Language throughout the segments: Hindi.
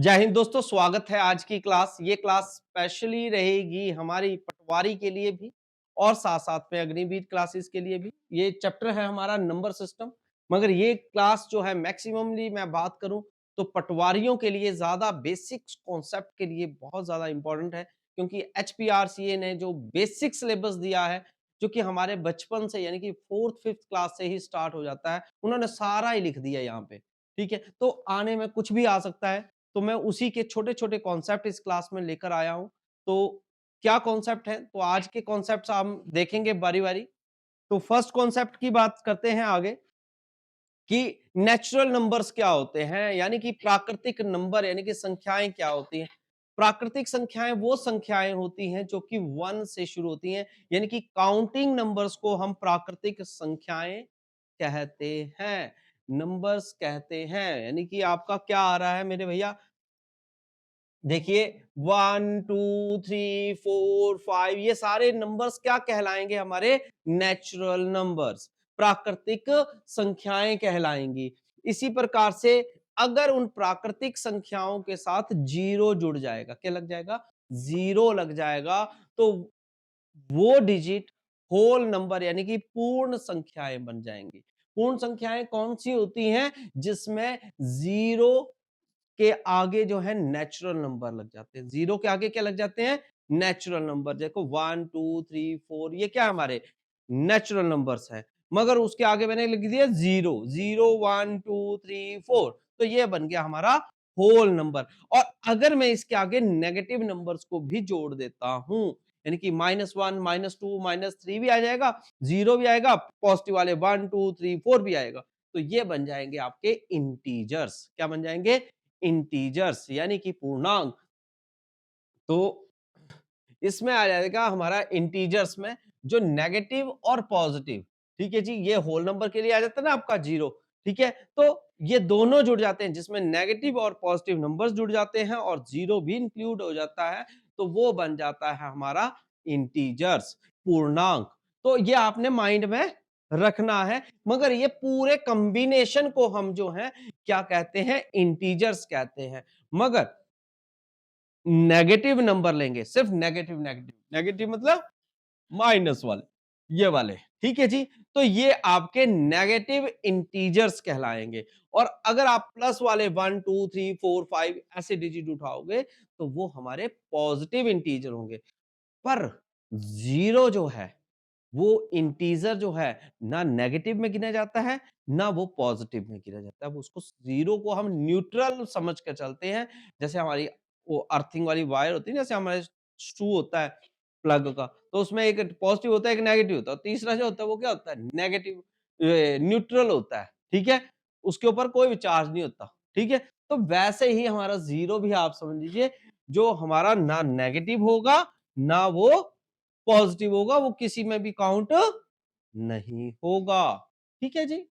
जय हिंद दोस्तों, स्वागत है आज की क्लास। ये क्लास स्पेशली रहेगी हमारी पटवारी के लिए भी और साथ-साथ में अग्निवीर क्लासेस के लिए भी। ये चैप्टर है हमारा नंबर सिस्टम, मगर ये क्लास जो है मैक्सिममली मैं बात करूँ तो पटवारियों के लिए ज़्यादा बेसिक्स कॉन्सेप्ट के लिए बहुत ज़्यादा इम्पोर्टेंट है, क्योंकि एचपीआरसीए ने जो बेसिक सिलेबस दिया है, जो कि हमारे बचपन से यानी कि 4th-5th क्लास से ही स्टार्ट हो जाता है, उन्होंने सारा ही लिख दिया यहाँ पे, ठीक है? तो आने में कुछ भी आ सकता है, तो मैं उसी के छोटे-छोटे कॉन्सेप्ट इस क्लास में लेकर आया हूँ। तो क्या कॉन्सेप्ट है? तो आज के कॉन्सेप्ट्स हम देखेंगे बारी-बारी। तो फर्स्ट कॉन्सेप्ट की बात करते हैं आगे कि नेचुरल नंबर्स क्या होते हैं, यानी कि प्राकृतिक नंबर यानी कि संख्याएँ क्या होती हैं? प्राकृतिक संख्याएँ वो संख्याएँ होती हैं जो कि 1 से शुरू होती हैं, यानी कि काउंटिंग नंबर्स को हम प्राकृतिक संख्याएँ कहते हैं, नंबर्स कहते हैं। यानी कि आपका क्या आ रहा है मेरे भैया, देखिए 1, 2, 3, 4, 5 ये सारे नंबर्स क्या कहलाएंगे? हमारे नेचुरल नंबर्स, प्राकृतिक संख्याएं कहलाएंगी। इसी प्रकार से अगर उन प्राकृतिक संख्याओं के साथ जीरो जुड़ जाएगा, क्या लग जाएगा? जीरो लग जाएगा, तो वो डिजिट होल नंबर यानी कि पूर्ण संख्याएं बन जाएंगी। पूर्ण संख्याएं कौन सी होती हैं? जिसमें जीरो के आगे जो है नेचुरल नंबर लग जाते हैं। जीरो के आगे क्या लग जाते हैं? Natural number. देखो 1, 2, 3, 4 ये क्या है? हमारे नेचुरल नंबर्स हैं। मगर उसके आगे मैंने लिख दिया जीरो, 0, 1, 2, 3, 4 तो ये बन गया हमारा होल नंबर। और अगर मैं इसके आगे नेगेटिव नंबर्स को भी जोड़ देता हूं, यानी कि -1, -2, -3 भी आ जाएगा, जीरो भी आएगा, पॉजिटिव वाले 1, 2, 3, 4 भी आएगा, तो ये बन जाएंगे आपके इंटीजर्स। क्या बन जाएंगे? इंटीजर्स यानी कि पूर्णांक। तो इसमें आ जाएगा हमारा इंटीजर्स में जो नेगेटिव और पॉजिटिव, ठीक है जी, ये होल नंबर के लिए आ जाता है ना आपका जीरो, ठीक है? तो ये दोनों जुड़ जाते हैं, जिसमें नेगेटिव और पॉजिटिव नंबर्स जुड़ जाते हैं और जीरो भी इंक्लूड हो जाता है, तो वो बन जाता है हमारा इंटीजर्स, पूर्णांक। तो ये आपने माइंड में रखना है, मगर ये पूरे कॉम्बिनेशन को हम जो है क्या कहते हैं? इंटीजर्स कहते हैं। मगर नेगेटिव नंबर लेंगे, सिर्फ नेगेटिव नेगेटिव नेगेटिव मतलब माइनस वाले, ये वाले, ठीक है जी। तो ये आपके नेगेटिव इंटीजर्स कहलाएंगे। और अगर आप प्लस वाले 1, 2, 3, 4, 5 ऐसे डिजिट उठाओगे तो वो हमारे पॉजिटिव इंटीजर होंगे। पर जीरो जो है वो इंटीजर जो है ना नेगेटिव में गिना जाता है ना वो पॉजिटिव में गिना जाता है। उसको जीरो को हम न्यूट्रल समझ कर चलते हैं। जैसे हमारी वो अर्थिंग वाली वायर होती है, जैसे हमारे शू होता है प्लग का, तो उसमें एक पॉजिटिव होता है, एक नेगेटिव होता है, और तीसरा जो होता है वो क्या होता है? नेगेटिव, न्यूट्रल होता है, ठीक है? उसके ऊपर कोई भी चार्ज नहीं होता, ठीक है? तो वैसे ही हमारा जीरो भी आप समझ लीजिए, जो हमारा ना नेगेटिव होगा ना वो पॉजिटिव होगा, वो किसी में भी काउंट नहीं होगा। ठीक है जी।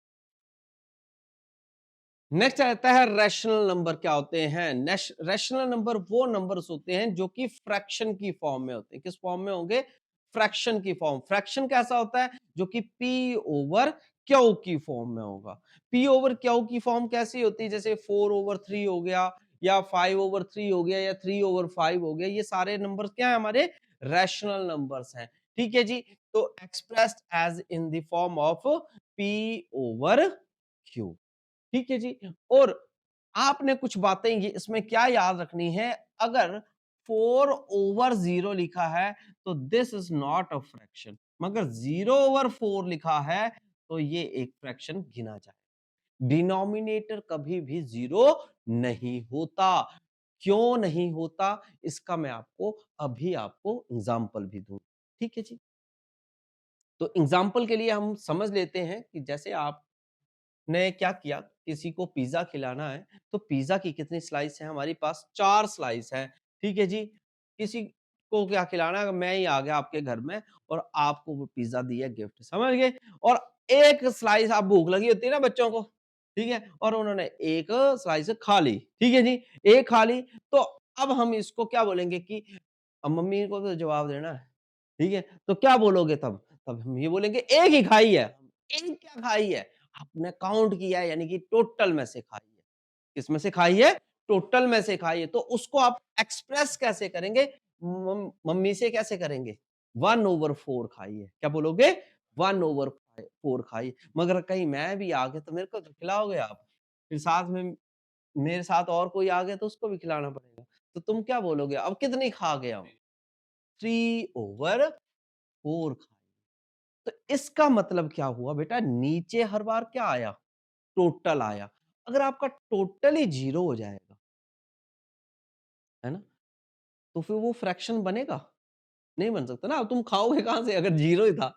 नेक्स्ट आता है रैशनल नंबर क्या होते हैं? रैशनल नंबर वो नंबर्स होते हैं जो कि फ्रैक्शन की फॉर्म में होते हैं। किस फॉर्म में होंगे? फ्रैक्शन की फॉर्म। फ्रैक्शन कैसा होता है? जो कि पी ओवर क्यू की फॉर्म में होगा। पी ओवर क्यू की फॉर्म कैसी होती है? जैसे 4/3 हो गया, या 5/3 हो गया, या 3/5 हो गया। ये सारे नंबर्स क्या है? हमारे रैशनल नंबर्स हैं। ठीक है जी। तो expressed as in the form of P over Q. ठीक है जी। और आपने कुछ बातें ये इसमें क्या याद रखनी है? अगर 4/0 लिखा है तो this is not a fraction, मगर 0/4 लिखा है तो ये एक फ्रैक्शन गिना जाए। डिनोमिनेटर कभी भी जीरो नहीं होता। क्यों नहीं होता? इसका मैं आपको अभी आपको एग्जाम्पल भी दूं। ठीक है जी। तो एग्जाम्पल के लिए हम समझ लेते हैं कि जैसे आप ने क्या किया, किसी को पिज़्ज़ा खिलाना है, तो पिज़्ज़ा की कितनी स्लाइस है? हमारे पास 4 स्लाइस हैं, ठीक है जी। किसी को क्या खिलाना है? मैं ही आ गया आपके घर में और आपको वो पिज़्ज़ा दिया गिफ्ट, समझ गए? और एक स्लाइस आप भूख लगी होती है ना बच्चों को, ठीक है? और उन्होंने एक स्लाइस खा ली, ठीक है जी? एक खा ली, तो अब हम इसको क्या बोलेंगे कि अब मम्मी को तो जवाब देना है, ठीक है? तो क्या बोलोगे तब? तब हम ये बोलेंगे, "एक ही खाई है।" एक क्या खाई है? आपने काउंट किया है, यानी कि टोटल में से खाई है। किस में से खाई है? टोटल में से खाइए, तो उसको आप एक्सप्रेस कैसे करेंगे? मम्मी से कैसे करेंगे? 1/4 खाइए। क्या बोलोगे? 1/4 खाइए। मगर कहीं मैं भी आ गया तो मेरे को तो खिलाओगे आप। फिर साथ में मेरे साथ और कोई आ गया तो उसको भी खिलाना पड़ेगा। तो तुम क्या बोलोगे? अब कितनी खा गया हूँ? 3/4 खाई। तो इसका मतलब क्या हुआ बेटा? नीचे हर बार क्या आया? टोटल आया। अगर आपका टोटल ही 0 हो जाएगा, है ना? तो फिर वो फ्रैक्शन बनेगा? नहीं बन सकता ना। अब तुम खाओगे कहाँ से अगर 0 ही था?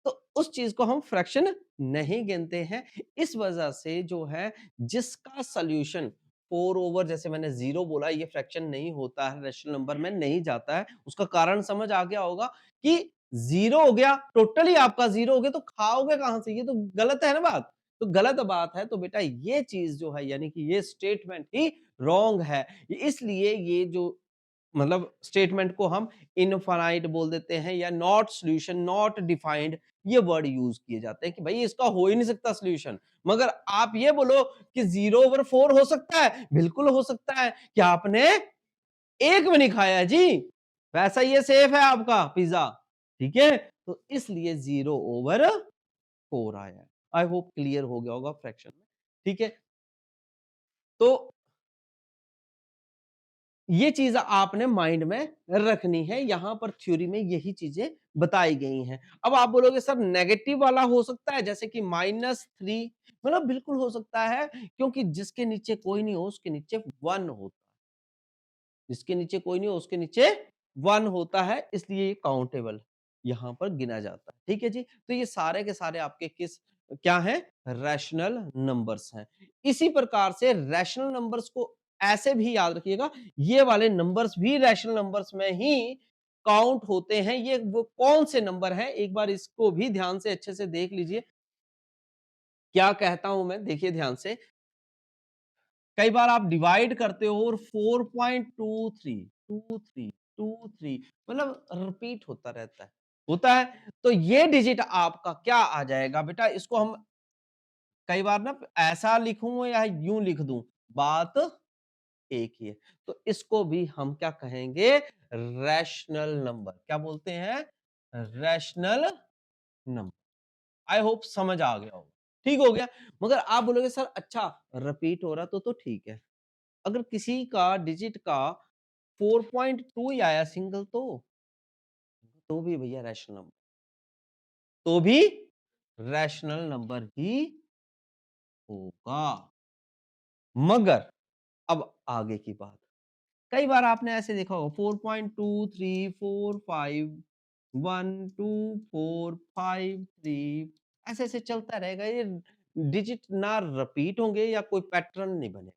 तो उस चीज़ को हम फ्रैक्शन नहीं गिनते हैं। इस वजह से जो है जिसका सॉल्यूशन 4 ओवर जैसे मैंने 0 बोला ये फ्रैक्शन नहीं होता है, रैशनल नंबर में नहीं जाता है। उसका कारण समझ आ गया होगा कि 0 हो गया, टोटली आपका 0 हो गया तो खाओगे कहाँ से? ये तो गलत है ना बात। तो गलत बात है तो बेटा ये चीज़ जो है यानी कि ये स्टेटमेंट ही रॉन्ग है। इसलिए ये जो मतलब स्टेटमेंट को हम इनफाइनाइट बोल देते हैं या नॉट सॉल्यूशन, नॉट डिफाइंड ये वर्ड यूज किए जाते हैं कि भाई इसका हो ही नहीं सकता सॉल्यूशन। मगर आप ये बोलो कि 0/4 हो सकता है, बिल्कुल हो सकता है। क्या आपने एक भी नहीं खाया जी? वैसा ये सेफ है आपका पिज्जा, ठीक है? तो इसलिए 0/4 आया है। आई होप क्लियर हो गया होगा फ्रैक्शन में, ठीक है? तो ये चीज़ आपने माइंड में रखनी है, यहाँ पर थ्योरी में यही चीज़ें बताई गई हैं। अब आप बोलोगे सर नेगेटिव वाला हो सकता है जैसे कि -3 मतलब बिल्कुल हो सकता है क्योंकि जिसके नीचे कोई नहीं हो उसके नीचे 1 होता है। जिसके नीचे कोई नहीं हो उसके नीचे 1 होता है इसलिए ये काउंटेबल यहाँ पर गिना जाता है। ठीक है जी? तो ये सारे के सारे आपके किस क्या हैं? रैशनल नंबर्स हैं। इसी प्रकार से रैशनल नंबर्स को ऐसे भी याद रखिएगा, ये वाले नंबर्स भी रैशनल नंबर्स में ही काउंट होते हैं। ये वो कौन से नंबर हैं? एक बार इसको भी ध्यान से अच्छे से देख लीजिए। क्या कहता हूँ मैं? देखिए ध्यान से। कई बार आप डिवाइड करते हो और 4.23 23 23 मतलब रिपीट होता रहता है। होता है? तो ये डिजिट आपका क्या आ जाएगा बेटा? इसको हम कई बार ना ऐसा लिखूँ या यूँ लिख दूँ, बात एक ही है। तो इसको भी हम क्या कहेंगे? Rational number. क्या बोलते हैं? Rational number. आई होप समझ आ गया होगा। ठीक हो गया? मगर आप बोलोगे सर अच्छा रिपीट हो रहा तो ठीक है। अगर किसी का डिजिट का 4.2 ही आया सिंगल तो भी भैया रैशनल नंबर, तो भी रैशनल नंबर ही होगा। मगर अब आगे की बात, कई बार आपने ऐसे देखा होगा 4.23 4 5 1 2 4 5 3 ऐसे ऐसे चलता रहेगा। ये डिजिट ना रिपीट होंगे या कोई पैटर्न नहीं बने।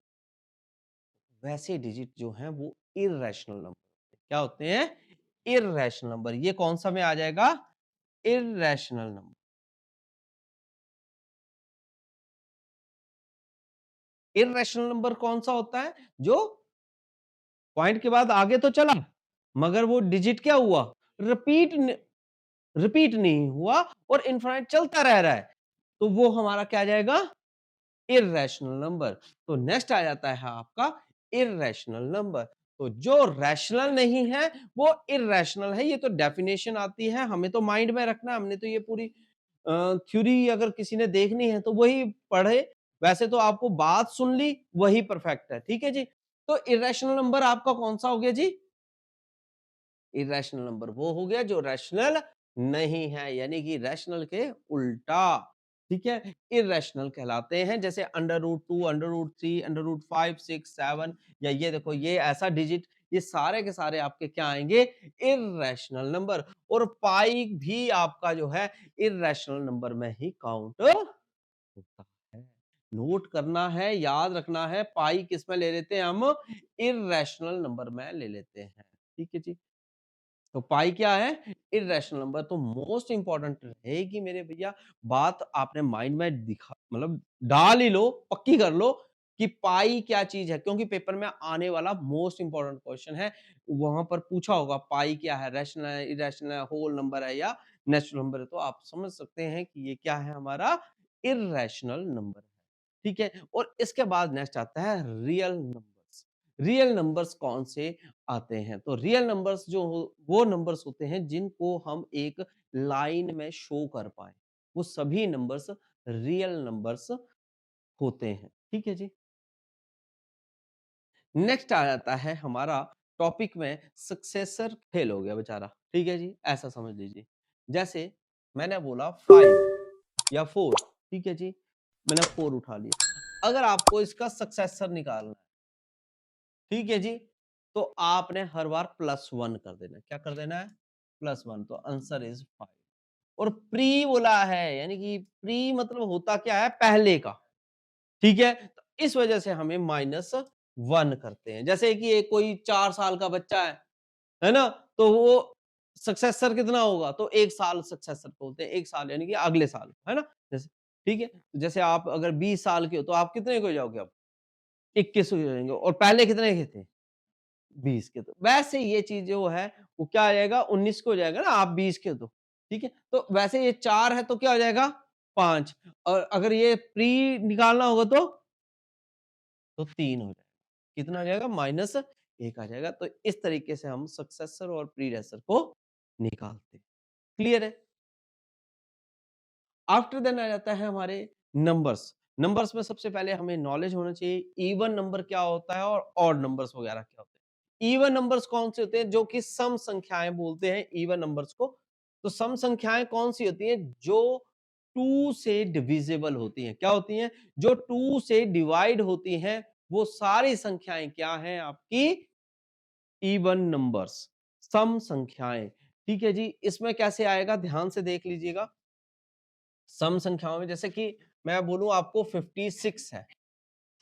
वैसे डिजिट जो हैं वो इर्रेशनल नंबर होते हैं। क्या होते हैं? Irrational number. ये कौन-सा में आ जाएगा? Irrational number. इर्रेशनल नंबर कौन-सा होता है? जो पॉइंट के बाद आगे तो चला, मगर वो डिजिट क्या हुआ? रिपीट नहीं हुआ और इनफाइनाइट चलता रह रहा है। तो वो हमारा क्या आ जाएगा? Irrational number. तो नेक्स्ट आ जाता है आपका इर्रेशनल नंबर। तो जो रैशनल नहीं है वो इर्रेशनल है। ये तो डेफिनेशन आती है, हमें तो माइंड में रखना है। हमने तो ये पूरी थ्योरी अगर किसी ने देखनी है तो वही पढ़े। वैसे तो आपको बात सुन ली वही परफेक्ट है। ठीक है जी? तो इर्रेशनल नंबर आपका कौन-सा हो गया जी? इरेशनल नंबर वो हो गया जो रैशनल नहीं है, यानी कि रैशनल के उल्टा। ठीक है? इर्रेशनल कहलाते हैं जैसे √2, √3, √5, 6, 7 या ये देखो ये ऐसा डिजिट, ये सारे के सारे आपके क्या आएँगे? Irrational number. और पाई भी आपका जो है इर्रेशनल नंबर में ही काउंट होता है। नोट करना है, याद रखना है, पाई किसमें ले लेते हैं हम? इर्रेशनल नंबर में ले लेते हैं। ठीक है जी? तो पाई क्या है? Irrational number. तो मोस्ट इम्पोर्टेंट रहेगी मेरे भैया, बात आपने माइंड में दिखा मतलब डाल ही लो, पक्की कर लो कि पाई क्या चीज़ है, क्योंकि पेपर में आने वाला मोस्ट इम्पोर्टेंट क्वेश्चन है। वहाँ पर पूछा होगा पाई क्या है? रैशनल है, इर्रेशनल है, होल नंबर है या नेचुरल नंबर है? तो आप समझ सकते हैं कि ये क्या है हमारा? इर्रेशनल नंबर है। ठीक है? और इसके बाद नेक्स्ट आता है रियल नंबर्स। रियल नंबर्स कौन से आते हैं? तो रियल नंबर्स जो वो नंबर्स होते हैं जिनको हम एक लाइन में शो कर पाए, वो सभी नंबर्स रियल नंबर्स होते हैं। ठीक है जी। नेक्स्ट आ जाता है हमारा टॉपिक में, सक्सेसर फेल हो गया बेचारा, ठीक है जी, ऐसा समझ लीजिए। जैसे मैंने बोला 5 या 4, ठीक है जी, मैंने 4 उठा लिया। अगर आपको इसका सक्सेसर निकालना है, ठीक है जी, तो आपने हर बार +1 कर देना है। क्या कर देना है? +1, तो आंसर इज 5। और प्री बोला है, यानी कि प्री मतलब होता क्या है? पहले का, ठीक है? तो इस वजह से हमें -1 करते हैं। जैसे कि एक कोई 4 साल का बच्चा है ना? तो वो सक्सेसर कितना होगा? तो 1 साल सक्सेसर बोलते हैं, 1 साल यानी कि अगले साल, है ना? जैसे ठीक है? जैसे आप अगर 20 साल के हो, तो आप कितने के हो जाओगे अब? 21 हो जाएंगे, और पहले कितने के थे? 20 के। तो वैसे ये चीज़ जो है, वो क्या आ जाएगा? 19 को हो जाएगा ना, आप 20 के हो तो, ठीक है? तो वैसे ये 4 है तो क्या हो जाएगा? 5, और अगर ये प्री निकालना होगा तो 3 हो जाएगा। कितना हो जाएगा? -1 आ जाएगा। तो इस तरीके से हम सक्सेसर और प्रीडेसेसर को निकालते हैं। क्लियर है? आफ्टर देन आ जाता है हमारे नंबर्स। नंबर्स में सबसे पहले हमें नॉलेज होना चाहिए इवन नंबर क्या होता है और ऑड नंबर्स वगैरह क्या होते हैं। इवन नंबर्स कौन से होते हैं? जो कि सम संख्याएं बोलते हैं इवन नंबर्स को। तो सम संख्याएं कौन सी होती हैं? जो 2 से डिविजिबल होती हैं। क्या होती हैं? जो 2 से डिवाइड होती हैं, वो सारी संख्याएं क्या हैं? आपकी इवन नंबर्स, सम संख्याएं। ठीक है जी। इसमें कैसे आएगा? ध्यान से देख लीजिएगा। सम संख्याओं में जैसे कि मैं बोलूं आपको 56 है,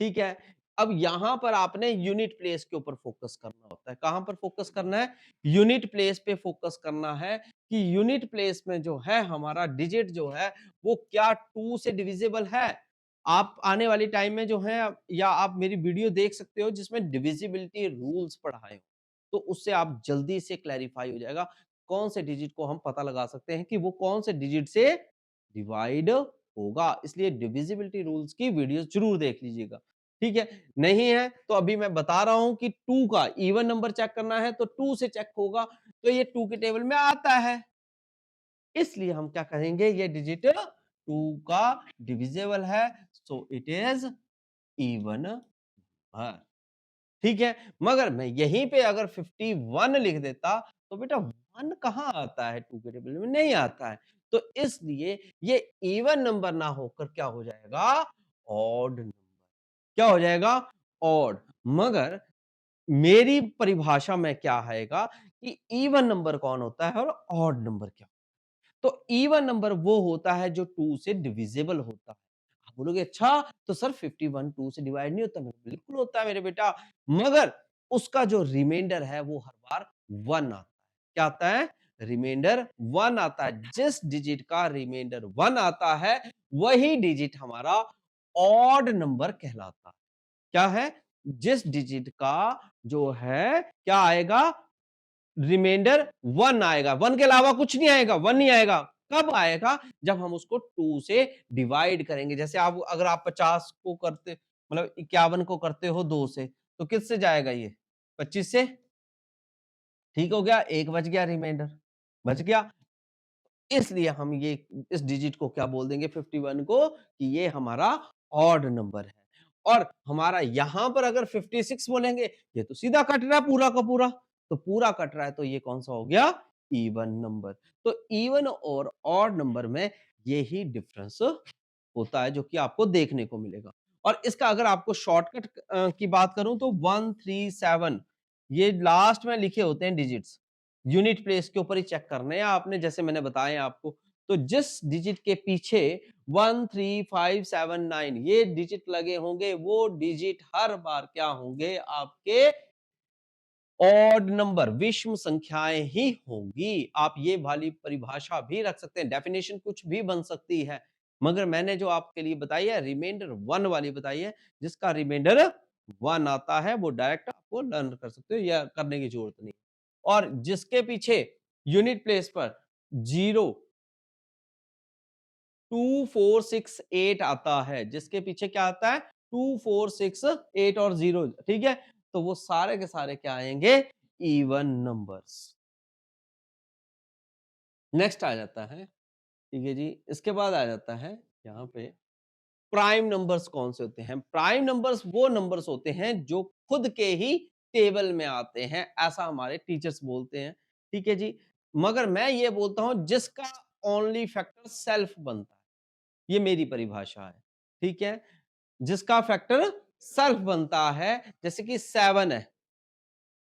ठीक है। अब यहां पर आपने यूनिट प्लेस के ऊपर फोकस करना होता है। कहां पर फोकस करना है? यूनिट प्लेस पे फोकस करना है कि यूनिट प्लेस में जो है हमारा डिजिट जो है वो क्या 2 से डिविजिबल है। आप आने वाली टाइम में जो है, या आप मेरी वीडियो देख सकते हो जिसमें डिविजिबिलिटी रूल्स पढ़ाए हो, तो उससे आप जल्दी से क्लैरिफाई हो जाएगा कौन से डिजिट को हम पता लगा सकते हैं कि वो कौन से डिजिट से डिवाइड होगा। इसलिए डिविजिबिलिटी रूल्स की वीडियो जरूर देख लीजिएगा, ठीक है। नहीं है तो अभी मैं बता रहा हूं कि 2 का इवन नंबर चेक करना है तो 2 से चेक होगा, तो ये 2 के टेबल में आता है। इसलिए हम क्या कहेंगे? ये डिजिट 2 का डिविजिबल है, so it is even number. ठीक है। मगर मैं यहीं पे अगर 51 लिख देता तो बेटा 1 कहाँ आता है? 2 के टेबल में नहीं आता है। तो इसलिए ये इवन नंबर ना होकर क्या हो जाएगा? Odd number. क्या हो जाएगा? ऑड। मगर मेरी परिभाषा में क्या आएगा कि इवन नंबर कौन होता है और ऑड नंबर क्या? तो इवन नंबर वो होता है जो 2 से डिविजिबल होता है। आप बोलोगे अच्छा, तो सर 51 2 से डिवाइड नहीं होता? बिल्कुल होता है मेरे बेटा, मगर उसका जो रिमाइंडर है वो हर बार 1 आता है। क्या आता है? रिमाइंडर 1 आता है। जिस डिजिट का रिमाइंडर 1 आता है, वही डिजिट हमारा ऑड नंबर कहलाता है। क्या है? जिस डिजिट का जो है क्या आएगा? रिमाइंडर 1 आएगा। 1 के अलावा कुछ नहीं आएगा, 1 नहीं आएगा। कब आएगा? जब हम उसको 2 से डिवाइड करेंगे। जैसे आप अगर आप 50 को करते, मतलब 51 को करते हो 2 से, तो किससे जाएगा ये? 25 से। ठीक हो गया, 1 बच गया रिमाइंडर, बच गया। इसलिए हम ये इस डिजिट को क्या बोल देंगे 51 को, कि ये हमारा ऑड नंबर है। और हमारा यहां पर अगर 56 बोलेंगे, ये तो सीधा कट रहा है पूरा का पूरा, तो पूरा कट रहा है, तो ये कौन सा हो गया? Even number. तो इवन और ऑड नंबर में यही डिफरेंस होता है जो कि आपको देखने को मिलेगा। और इसका अगर आपको शॉर्टकट की बात करूं तो 137 ये लास्ट में लिखे होते हैं डिजिट्स, यूनिट प्लेस के ऊपर ही चेक करने हैं आपने, जैसे मैंने बताया आपको। तो जिस डिजिट के पीछे 13579 ये डिजिट लगे होंगे, वो डिजिट हर बार क्या होंगे? आपके ऑड नंबर, विषम संख्याएं ही होंगी। आप ये वाली परिभाषा भी रख सकते हैं, डेफिनेशन कुछ भी बन सकती है, मगर मैंने जो आपके लिए बताई है रिमाइंडर 1 वाली बताई है, जिसका रिमाइंडर 1 आता है, वो डायरेक्ट आपको लर्न कर सकते हो, या करने की जरूरत नहीं। और जिसके पीछे यूनिट प्लेस पर 0 2468 आता है, जिसके पीछे क्या आता है? 2468 और 0, ठीक है। तो वो सारे के सारे क्या आएंगे, इवन नंबर्स। नेक्स्ट आ जाता है, ठीक है जी, इसके बाद आ जाता है यहाँ पे प्राइम नंबर्स कौन से होते हैं। प्राइम नंबर्स वो नंबर्स होते हैं जो खुद के ही टेबल में आते हैं, ऐसा हमारे टीचर्स बोलते हैं, ठीक है जी। मगर मैं ये बोलता हूं जिसका ओनली फैक्टर सेल्फ बनता है, ये मेरी परिभाषा है, ठीक है। जिसका फैक्टर सेल्फ बनता है, जैसे कि 7 है,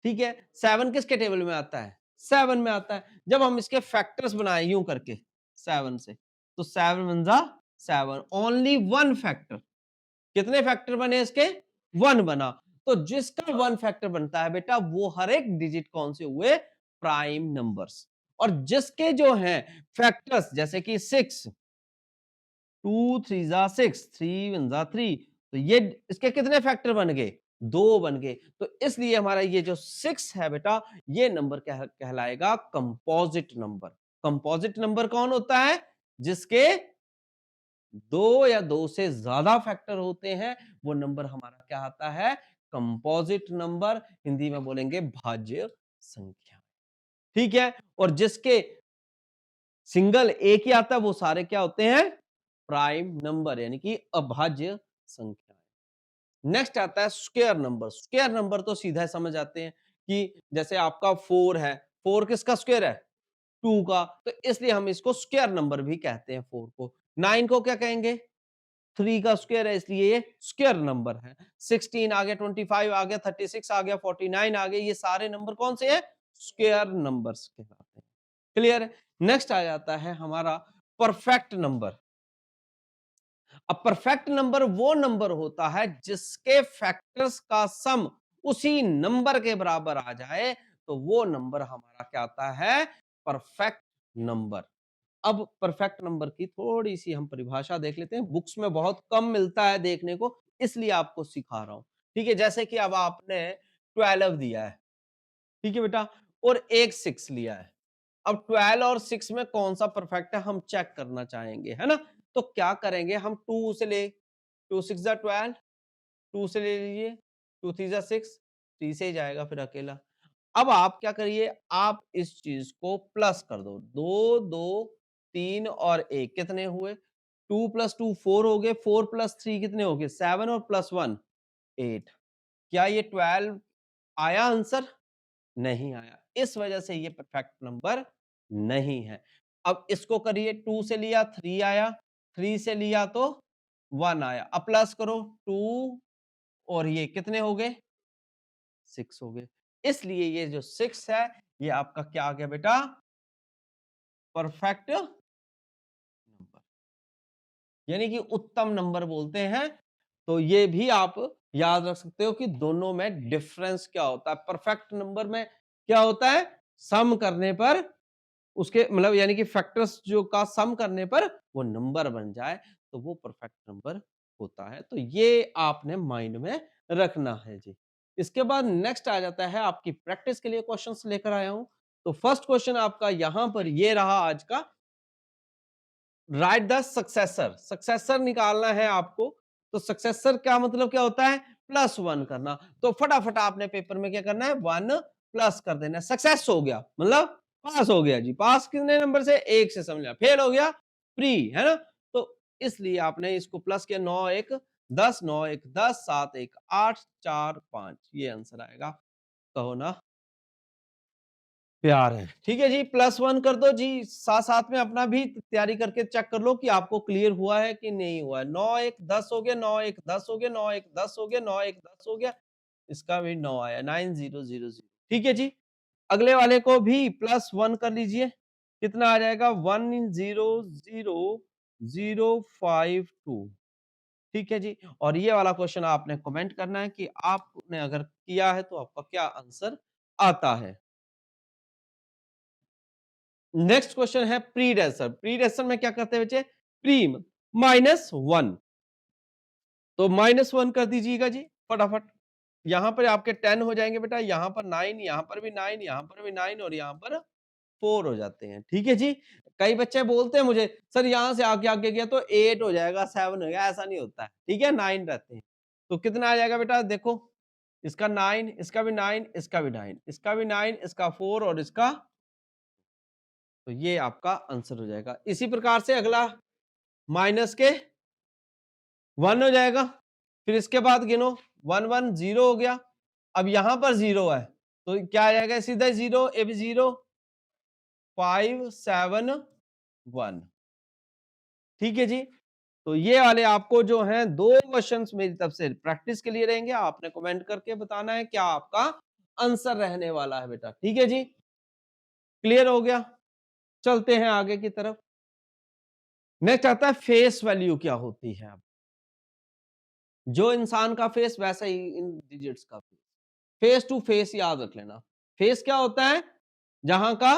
ठीक है, 7 किसके टेबल में आता है, 7 में आता है। जब हम इसके फैक्टर्स बनाए यूं करके 7 से, तो 7 वन जा 7, ओनली वन फैक्टर। कितने फैक्टर बने इसके, 1 बना। तो जिसका 1 फैक्टर बनता है बेटा, वो हर एक डिजिट कौन से हुए, प्राइम नंबर्स। और जिसके जो हैं फैक्टर्स, जैसे कि 6, 2 3 जा 6, 3 1 जा 3, तो ये इसके कितने फैक्टर बन गए, 2 बन गए। तो इसलिए हमारा ये जो 6 है बेटा, ये नंबर क्या कहलाएगा, कंपोजिट नंबर। कंपोजिट नंबर कौन होता है, जिसके 2 या 2 से ज्यादा फैक्टर होते हैं, वो नंबर हमारा क्या आता है, कंपोजिट नंबर। हिंदी में बोलेंगे भाज्य संख्या, ठीक है। और जिसके सिंगल एक ही आता है, वो सारे क्या होते हैं, प्राइम नंबर, यानी कि अभाज्य संख्या। नेक्स्ट आता है स्क्वायर नंबर। स्क्वायर नंबर तो सीधा समझ आते हैं कि जैसे आपका 4 है, 4 किसका स्क्वायर है, 2 का, तो इसलिए हम इसको स्क्वायर नंबर भी कहते हैं 4 को। 9 को क्या कहेंगे, 3 का स्क्वायर है, इसलिए ये स्क्वायर नंबर है। 16 आ गया, 25 आ गया, 36 आ गया, 49 आ गए, ये सारे नंबर कौन से हैं, स्क्वायर नंबर्स कहलाते हैं। क्लियर है। नेक्स्ट आ जाता है हमारा परफेक्ट नंबर। अब परफेक्ट नंबर वो नंबर होता है जिसके फैक्टर्स का सम उसी नंबर के बराबर आ जाए, तो वो नंबर हमारा क्या आता है, परफेक्ट नंबर। अब परफेक्ट नंबर की थोड़ी सी हम परिभाषा देख लेते हैं, बुक्स में बहुत कम मिलता है देखने को, इसलिए आपको सिखा रहा हूं, ठीक है। जैसे कि अब आपने 12 दिया है, ठीक है बेटा, और एक 6 लिया है। अब 12 और 6 में कौन सा परफेक्ट है हम चेक करना चाहेंगे, है ना। तो क्या करेंगे, हम 2 से ले, 2 6 जा 12, 2 से ले लीजिए, 2 3 जा 6, 3 से ही जाएगा फिर अकेला। अब आप क्या करिए, आप इस चीज को प्लस कर दो, 2 2 3 और 1 कितने हुए, 2 + 2 4 हो गए, 4 + 3 कितने हो गए, 7 और +1 8। क्या ये 12 आया आंसर, नहीं आया, इस वजह से ये परफेक्ट नंबर नहीं है। अब इसको करिए, 2 से लिया 3 आया, 3 से लिया तो 1 आया। अब प्लस करो, 2 और ये कितने हो गए, 6 हो गए। इसलिए ये जो 6 है, ये आपका क्या आ गया बेटा, परफेक्ट नंबर, यानी कि उत्तम नंबर बोलते हैं। तो ये भी आप याद रख सकते हो कि दोनों में डिफरेंस क्या होता है। परफेक्ट नंबर में क्या होता है, सम करने पर उसके मतलब यानी कि फैक्टर्स जो का सम करने पर वो नंबर बन जाए, तो वो परफेक्ट नंबर होता है। तो ये आपने माइंड में रखना है जी। इसके बाद नेक्स्ट आ जाता है, आपकी प्रैक्टिस के लिए क्वेश्चंस लेकर आया हूं। तो फर्स्ट क्वेश्चन आपका यहां पर ये रहा आज का, राइट द सक्सेसर। सक्सेसर निकालना है आपको। तो सक्सेसर क्या मतलब क्या होता है, +1 करना। तो फटाफट आपने पेपर में क्या करना है, 1 प्लस कर देना। सक्सेस हो गया मतलब पास हो गया जी। पास कितने नंबर से, 1 से समझ लिया। फेल हो गया, प्री, है ना। तो इसलिए आपने इसको प्लस किया, 9 1 10, 9 1 10, 7 1 8, 4 5, ये आंसर आएगा। कहो ना प्यार है, ठीक है जी। +1 कर दो जी, साथ साथ में अपना भी तैयारी करके चेक कर लो कि आपको क्लियर हुआ है कि नहीं हुआ है। 9 1 10 हो गया, 9 1 10 हो गया, 9 1 10 हो गया, 9 1 10 हो गया, इसका भी 9 आया, 9000, ठीक है जी। अगले वाले को भी +1 कर लीजिए, कितना आ जाएगा, 100052, ठीक है जी। और ये वाला क्वेश्चन आपने कमेंट करना है कि आपने अगर किया है तो आपका क्या आंसर आता है। नेक्स्ट क्वेश्चन है प्रीडेसर। प्रीडेसर में क्या करते हैं बच्चे, प्रीम -1, तो -1 कर दीजिएगा जी फटाफट। यहां पर आपके 10 हो जाएंगे बेटा, यहां पर 9, यहां पर भी 9, यहां पर भी 9 और यहां पर 4 हो जाते हैं, ठीक है जी। कई बच्चे बोलते हैं मुझे, सर यहां से आगे आगे गया तो 8 हो जाएगा, 7 हो गया, ऐसा नहीं होता है, ठीक है, 9 रहते हैं। तो कितना आ जाएगा बेटा, देखो इसका 9, इसका भी 9, इसका भी 9, इसका भी 9, इसका 4 और इसका, तो ये आपका आंसर हो जाएगा। इसी प्रकार से अगला माइनस के 1 हो जाएगा, फिर इसके बाद गिनो 1 1 0 हो गया। अब यहां पर 0 है तो क्या आ जाएगा, सीधा 0, ए भी 0, 5 7 1। ठीक है जी। तो ये वाले आपको जो हैं 2 क्वेश्चंस मेरी तरफ से प्रैक्टिस के लिए रहेंगे। आपने कमेंट करके बताना है क्या आपका आंसर रहने वाला है बेटा। ठीक है जी, क्लियर हो गया। चलते हैं आगे की तरफ। नेक्स्ट आता है फेस वैल्यू क्या होती है। अब जो इंसान का फेस वैसा ही इन डिजिट्स का फेस, फेस टू फेस याद रख लेना। फेस क्या होता है, जहां का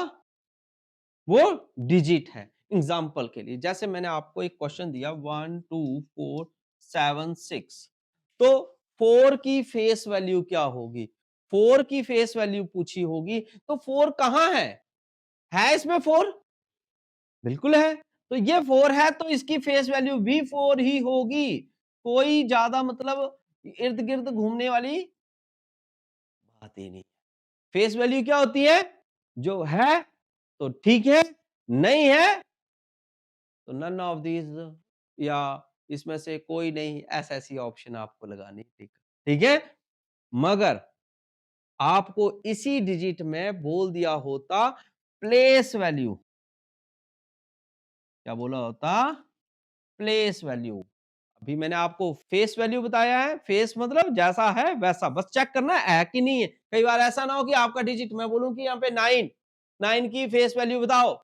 वो डिजिट है। एग्जाम्पल के लिए जैसे मैंने आपको एक क्वेश्चन दिया 1 2 4 7 6, तो 4 की फेस वैल्यू क्या होगी, 4 की फेस वैल्यू पूछी होगी, तो 4 कहां है इसमें 4? बिल्कुल है। तो ये 4 है तो इसकी फेस वैल्यू भी 4 ही होगी। कोई ज्यादा मतलब इर्द गिर्द घूमने वाली बात ही नहीं। फेस वैल्यू क्या होती है, जो है तो ठीक है, नहीं है तो नन ऑफ दीज, या इसमें से कोई नहीं, ऐसी ऑप्शन आपको लगानी। ठीक ठीक है। मगर आपको इसी डिजिट में बोल दिया होता प्लेस वैल्यू, क्या बोला होता, प्लेस वैल्यू। अभी मैंने आपको फेस वैल्यू बताया है, फेस मतलब जैसा है वैसा, बस चेक करना है कि नहीं है। कई बार ऐसा ना हो कि आपका डिजिट मैं बोलूं कि यहाँ पे 9, 9 की फेस वैल्यू बताओ,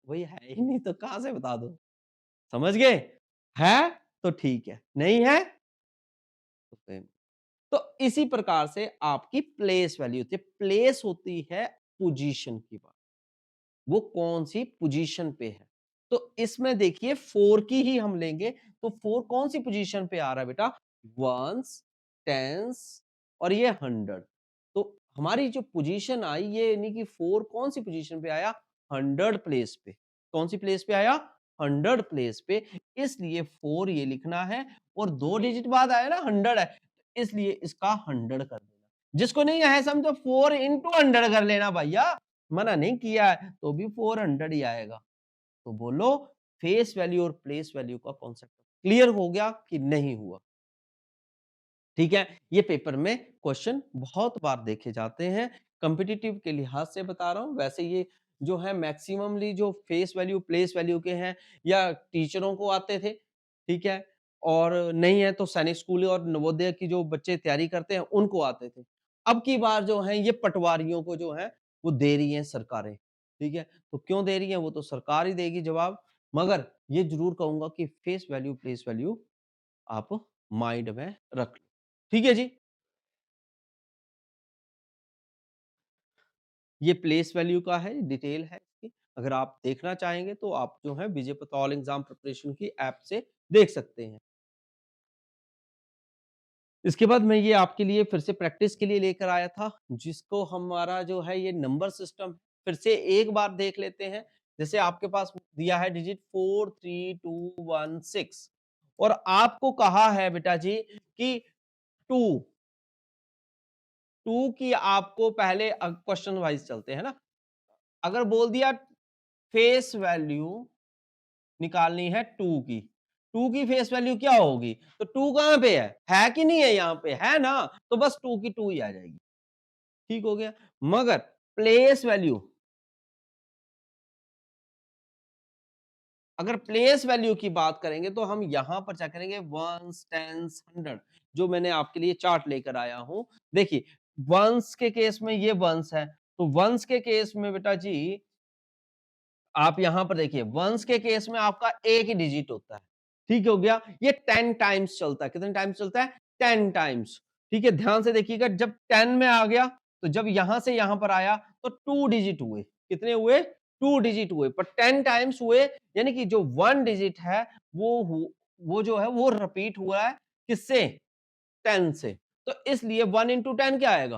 वही है ही नहीं तो कहां से बता दो। समझ गए, है तो ठीक है, नहीं है तो फिर, तो इसी प्रकार से आपकी प्लेस वैल्यू होती है। प्लेस होती है पोजीशन की बात, वो कौन सी पोजीशन पे है। तो इसमें देखिए 4 की ही हम लेंगे, तो 4 कौन सी पोजीशन पे आ रहा है बेटा, वंस, टेंस और ये 100। तो हमारी जो पोजीशन आई ये यानी कि 4 कौन सी पोजीशन पे आया, 100 प्लेस पे। कौन सी प्लेस पे आया, 100 प्लेस पे, इसलिए 4 ये लिखना है। और 2 डिजिट बाद आया ना 100 है, इसलिए इसका 100 कर देना। जिसको नहीं है समझो 4 इंटू 100 कर लेना भैया, मना नहीं किया है तो भी 400 ही आएगा। तो बोलो फेस वैल्यू और प्लेस वैल्यू का कॉन्सेप्ट क्लियर हो गया कि नहीं हुआ। ठीक है, ये पेपर में क्वेश्चन बहुत बार देखे जाते हैं, कॉम्पिटिटिव के लिहाज से बता रहा हूं। वैसे ये जो है मैक्सिममली जो फेस वैल्यू प्लेस वैल्यू के हैं या टीचरों को आते थे, ठीक है, और नहीं है तो सैनिक स्कूल और नवोदय की जो बच्चे तैयारी करते हैं उनको आते थे। अब की बार जो है ये पटवारियों को जो है वो दे रही हैं सरकारें। ठीक है, तो क्यों दे रही हैं वो तो सरकार ही देगी जवाब। मगर ये जरूर कहूंगा कि फेस वैल्यू प्लेस वैल्यू आप माइंड में रख लो। ठीक है जी। ये प्लेस वैल्यू का है, डिटेल है इसकी। अगर आप देखना चाहेंगे तो आप जो है विजय पतौल एग्जाम प्रिपरेशन की ऐप से देख सकते हैं। इसके बाद मैं ये आपके लिए फिर से प्रैक्टिस के लिए लेकर आया था, जिसको हमारा जो है ये नंबर सिस्टम फिर से एक बार देख लेते हैं। जैसे आपके पास दिया है डिजिट 4 3 2 1 6 और आपको कहा है बेटा जी कि 2 2 की आपको पहले क्वेश्चन वाइज चलते हैं ना। अगर बोल दिया फेस वैल्यू निकालनी है 2 की, 2 की फेस वैल्यू क्या होगी, तो 2 कहां पे है कि नहीं है, यहां पे है ना, तो बस 2 की 2 ही आ जाएगी। ठीक हो गया। मगर प्लेस वैल्यू, अगर प्लेस वैल्यू की बात करेंगे तो हम यहां पर क्या करेंगे, वंस टेंस 100, जो मैंने आपके लिए चार्ट लेकर आया हूं। देखिए वंस के केस में ये वंस है, तो वंस के केस में बेटा जी आप यहां पर देखिए वंस के केस में आपका एक ही डिजिट होता है। ठीक हो गया, ये 10 टाइम्स चलता है। कितने टाइम्स चलता है, 10 टाइम्स। ठीक है, ध्यान से देखिएगा, जब 10 में आ गया तो जब यहां से यहां पर आया तो 2 डिजिट हुए। कितने हुए, 2 डिजिट हुए, पर 10 टाइम्स हुए, यानी कि जो 1 डिजिट है वो जो है वो रिपीट हुआ है किससे, 10 से। तो इसलिए 1 इंटू 10 क्या आएगा,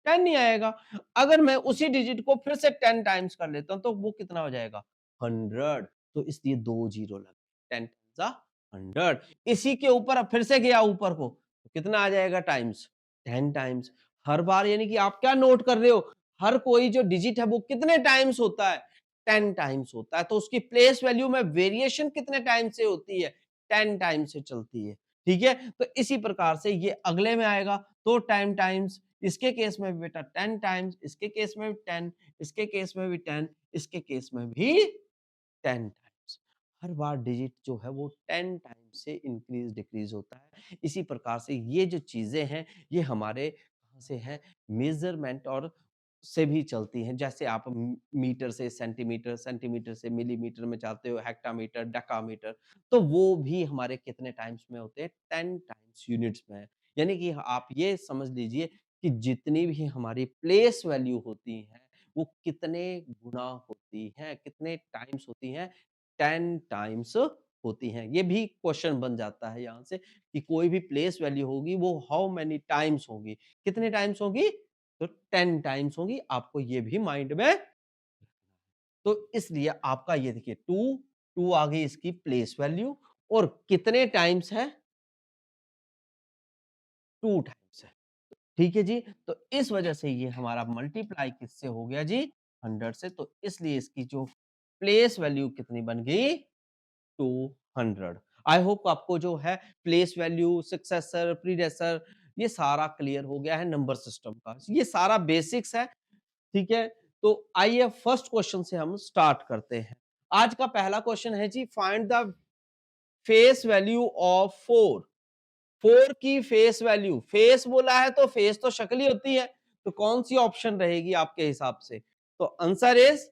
10 नहीं आएगा। अगर मैं उसी डिजिट को फिर से 10 टाइम्स कर लेता हूं तो वो कितना हो जाएगा, 100। तो इसलिए 2 जीरो लगे, 10 टाइम्स 100। इसी के ऊपर अब फिर से गया ऊपर को, तो कितना आ जाएगा टाइम्स, 10 टाइम्स हर बार, यानी कि आप क्या नोट कर रहे हो, हर कोई जो डिजिट है वो कितने टाइम्स होता है, 10 टाइम्स होता है। तो उसकी प्लेस वैल्यू में वेरिएशन कितने टाइम से होती है, 10 टाइम से चलती है। ठीक है, तो इसी प्रकार से ये अगले में आएगा तो 10 टाइम्स, इसके केस में भी बेटा 10 टाइम्स, इसके केस में भी 10, इसके केस में भी 10, इसके केस में भी 10 टाइम्स। हर बार डिजिट जो है वो 10 टाइम्स से इंक्रीज डिक्रीज होता है। इसी प्रकार से ये जो चीजें हैं ये हमारे कहाँ से हैं, मेजरमेंट और से भी चलती हैं। जैसे आप मीटर से सेंटीमीटर, सेंटीमीटर से मिलीमीटर में जाते हो, हेक्टामीटर, डेकामीटर, तो वो भी हमारे कितने टाइम्स में होते हैं, 10 टाइम्स यूनिट्स में है। यानी कि आप ये समझ लीजिए कि जितनी भी हमारी प्लेस वैल्यू होती है वो कितने गुना होती हैं, कितने टाइम्स होती हैं, 10 टाइम्स होती हैं। ये भी क्वेश्चन बन जाता है यहाँ से कि कोई भी प्लेस वैल्यू होगी वो हाउ मेनी टाइम्स होगी, कितने टाइम्स होगी, तो 10 टाइम्स होगी। आपको ये भी माइंड में, तो इसलिए आपका ये देखिए 2 आ गई इसकी प्लेस वैल्यू, और कितने टाइम्स है, 2 टाइम्स है। ठीक है जी, तो इस वजह से ये हमारा मल्टीप्लाई किससे हो गया जी, 100 से। तो इसलिए इसकी जो प्लेस वैल्यू कितनी बन गई, 200। आई होप आपको जो है प्लेस वैल्यू, सक्सेसर, प्रीडेसर, ये सारा क्लियर हो गया है नंबर सिस्टम का। ये सारा बेसिक्स है। ठीक है, तो आइए फर्स्ट क्वेश्चन से हम स्टार्ट करते हैं। आज का पहला क्वेश्चन है जी, find the face value of 4। 4 की फेस वैल्यू, फेस बोला है तो फेस तो शक्ल ही होती है, तो कौन सी ऑप्शन रहेगी आपके हिसाब से, तो answer is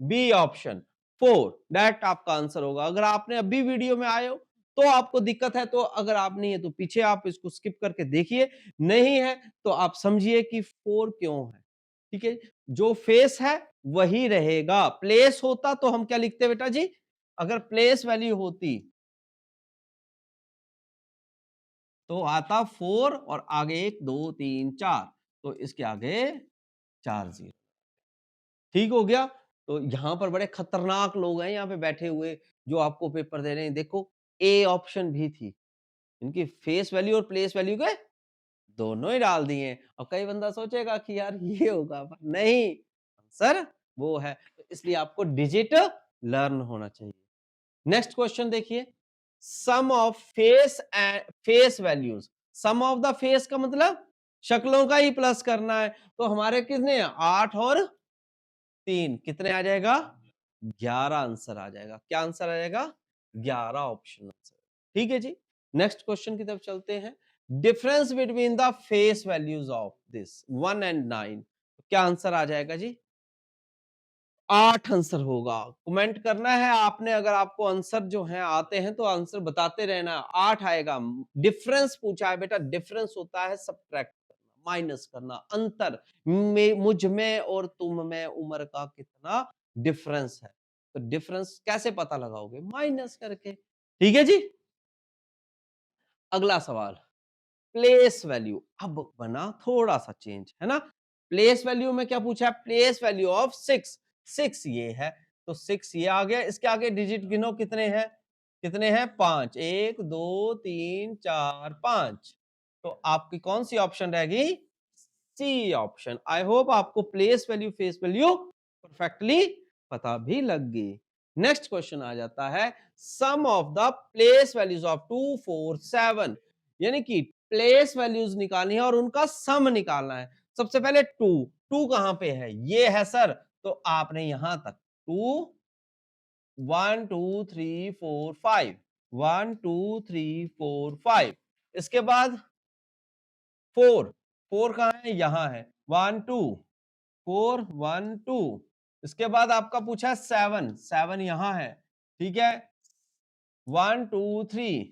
B option 4, that आपका आंसर होगा। अगर आपने अभी वीडियो में आए हो तो आपको दिक्कत है, तो अगर आप नहीं है तो पीछे आप इसको स्किप करके देखिए, नहीं है तो आप समझिए कि 4 क्यों है। ठीक है, जो फेस है वही रहेगा, प्लेस होता तो हम क्या लिखते बेटा जी, अगर प्लेस वैल्यू होती तो आता 4 और आगे 1 2 3 4, तो इसके आगे 4 जीरो। ठीक हो गया, तो यहाँ पर बड़े खतरनाक लोग हैं यहाँ पे बैठे हुए जो आपको पेपर दे रहे हैं। देखो, ए ऑप्शन भी थी, इनकी फेस वैल्यू और प्लेस वैल्यू के दोनों ही डाल दिए हैं। और कई बंदा सोचेगा कि यार ये होगा, पर नहीं, सर वो है, तो इसलिए आपको डिजिट लर्न होना चाहिए। नेक्स्ट क्वेश्चन देखिए, sum of face and face values, sum of the face का मतलब शक्लों का ही प्लस करना है, तो हमारे कितने 8 और 3 कितने आ जाएगा, 11 आंसर आ जाएगा। क्या आंसर आ जाएगा, 11 ऑप्शन आंसर। ठीक है जी, नेक्स्ट क्वेश्चन की तरफ चलते हैं। Difference between the face values of this 1 and 9, क्या आंसर आ जाएगा जी, 8 आंसर होगा। कमेंट करना है आपने, अगर आपको आंसर जो है आते हैं तो आंसर बताते रहना। 8 आएगा। डिफरेंस पूछा है बेटा, डिफरेंस होता है सब्ट्रैक्ट करना, माइनस करना, अंतर में, मुझ में और तुम में उम्र का कितना डिफरेंस है, तो डिफरेंस कैसे पता लगाओगे, माइनस करके। ठीक है जी, अगला सवाल, प्लेस वैल्यू। अब बना थोड़ा सा चेंज, है ना। प्लेस वैल्यू में क्या पूछा है, प्लेस वैल्यू ऑफ 6, 6 ये है, तो 6 ये आ गया। इसके आगे डिजिट गिनो कितने हैं, कितने हैं, 5, 1 2 3 4 5, तो आपकी कौन सी ऑप्शन रहेगी, सी ऑप्शन। आई होप आपको place value face value perfectly पता भी लग गई। नेक्स्ट क्वेश्चन आ जाता है, sum of the place values of 2 4 7, यानी कि प्लेस वैल्यूज निकालनी है और उनका सम निकालना है। सबसे पहले 2, 2 कहां पे है, ये है सर, तो आपने यहां तक 2 1 2 3 4 5, 1 2 3 4 5, इसके बाद 4, 4 कहां है, यहां है, 1 2 4 1 2, इसके बाद आपका पूछा है 7, 7 यहां है, ठीक है, 1 2 3,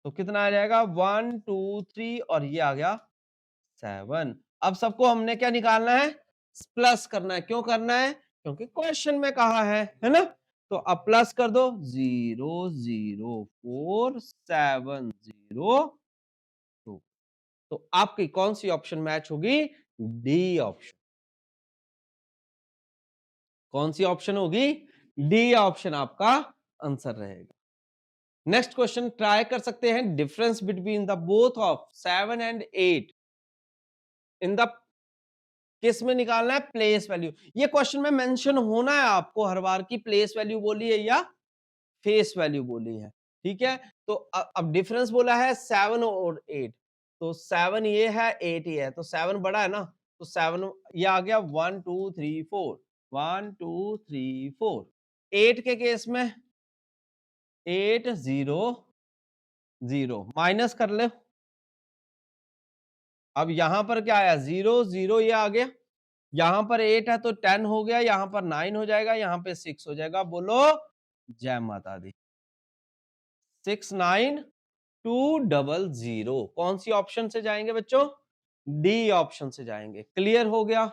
तो कितना आ जाएगा, 1 2 3 और ये आ गया 7। अब सबको हमने क्या निकालना है, प्लस करना है। क्यों करना है, क्योंकि क्वेश्चन में कहा है ना। तो अब प्लस कर दो, 0 0 4 7 0 2, तो आपकी कौन सी ऑप्शन मैच होगी, डी ऑप्शन। कौन सी ऑप्शन होगी, डी ऑप्शन आपका आंसर रहेगा। नेक्स्ट क्वेश्चन ट्राई कर सकते हैं, difference between the both of 7 and 8, in the किस में निकालना है, प्लेस वैल्यू। ये क्वेश्चन में मेंशन होना है आपको हर बार की प्लेस वैल्यू बोली है या फेस वैल्यू बोली है, ठीक है। तो अब डिफरेंस बोला है 7 और 8, तो 7 ये है 8 ये है, तो 7 बड़ा है ना, तो 7 ये आ गया 1 2 3 4, 1 2 3 4। 8 के केस में 8 0 0 माइनस कर ले। अब यहां पर क्या आया, 0 0 ये आ गया, यहां पर 8 है तो 10 हो गया, यहां पर 9 हो जाएगा, यहां पे 6 हो जाएगा। बोलो जय माता दी। 69200, कौन सी ऑप्शन से जाएंगे बच्चों, डी ऑप्शन से जाएंगे। क्लियर हो गया,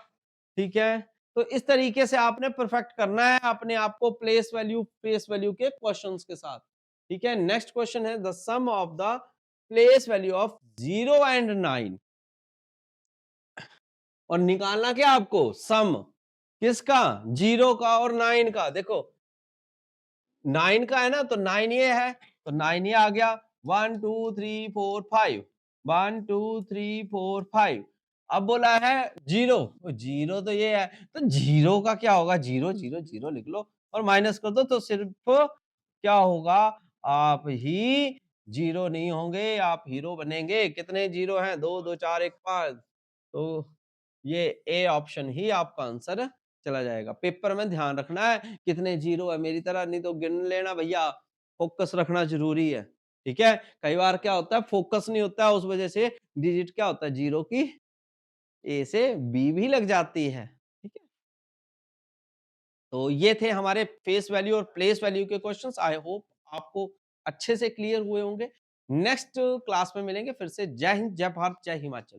ठीक है। तो इस तरीके से आपने परफेक्ट करना है अपने आप को प्लेस वैल्यू फेस वैल्यू के क्वेश्चंस के साथ, ठीक है। नेक्स्ट क्वेश्चन है the sum of the place value of 0 and 9, और निकालना क्या आपको, सम किसका, 0 का और 9 का। देखो 9 का है ना, तो 9 ये है, तो 9 ये आ गया, 1 2 3 4 5, 1 2 3 4 5। अब बोला है 0, 0 तो ये है, तो 0 का क्या होगा, 0 0 0 लिख लो और माइनस कर दो, तो सिर्फ क्या होगा, आप ही 0 नहीं होंगे, आप हीरो बनेंगे। कितने 0 हैं, 2 2 4 1 5, तो ये ए ऑप्शन ही आपका आंसर चला जाएगा। पेपर में ध्यान रखना है कितने 0 है, मेरी तरह नहीं तो गिन लेना भैया, फोकस रखना जरूरी है, ठीक है। कई बार क्या होता है, फोकस नहीं होता है, उस वजह से डिजिट क्या होता है, 0 की ए से बी भी लग जाती है, ठीक है। तो ये थे हमारे फेस वैल्यू और प्लेस वैल्यू के क्वेश्चंस। आई होप आपको अच्छे से क्लियर हुए होंगे। नेक्स्ट क्लास में मिलेंगे फिर से। जय हिंद, जय भारत, जय हिमाचल।